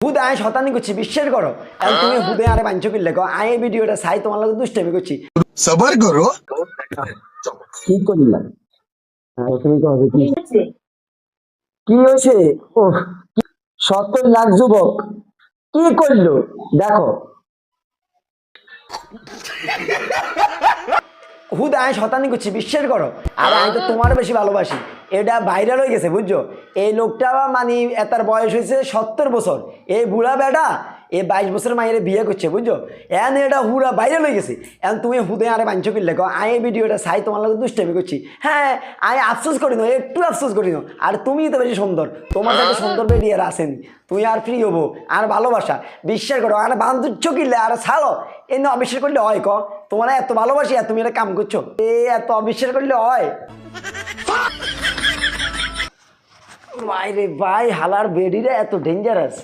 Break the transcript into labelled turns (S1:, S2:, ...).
S1: হুদে আয় শতানি করছি বিশ্বাস করো এখন তুমি হুদে আরে বাঞ্ছো কিনলে কো আয় এই ভিডিওটা চাই তোমার লগে দুষ্টামি করছি
S2: सबर करो।
S1: কি করলাম তুমি কবে কি কি হয়েছে ও 70 লাখ যুবক কি করলো দেখো হুদা আমি শতানি করছি বিশ্বাস করো আর আমি তো তোমার বেশি ভালোবাসি এটা ভাইরাল হয়ে গেছে বুঝছো এই লোকটা মানে তার বয়স হয়েছে 70 বছর এই বুড়া বেটা এই 22 বছর মায়ের বিয়ে করছে বুঝছো এখন এটা হুরা ভাইরাল হয়ে গেছে এখন তুমি হুদে আরে বাঞ্ছো কিনলে কো আমি এই ভিডিওটা চাই তোমার লগে দুষ্টামি করছি হ্যাঁ আমি আফসোস করি না একটু আফসোস করি না আর তুমি তো বেশি সুন্দর তোমার কাছে সুন্দর বেরিয়ে আর আসেনি তুই আর ফ্রি হবো আর ভালোবাসা বিশ্বাস করো আর বান্ধব কিনলে আর ছাড়ো এই না অবিশ্বাস করলে হয় ক তোমার এত ভালোবাসি আর তুমি এটা কাম করছো এত অবিশ্বাস করলে হয় ভাই রে ভাই হালার বেডিরা এত ডেঞ্জারাস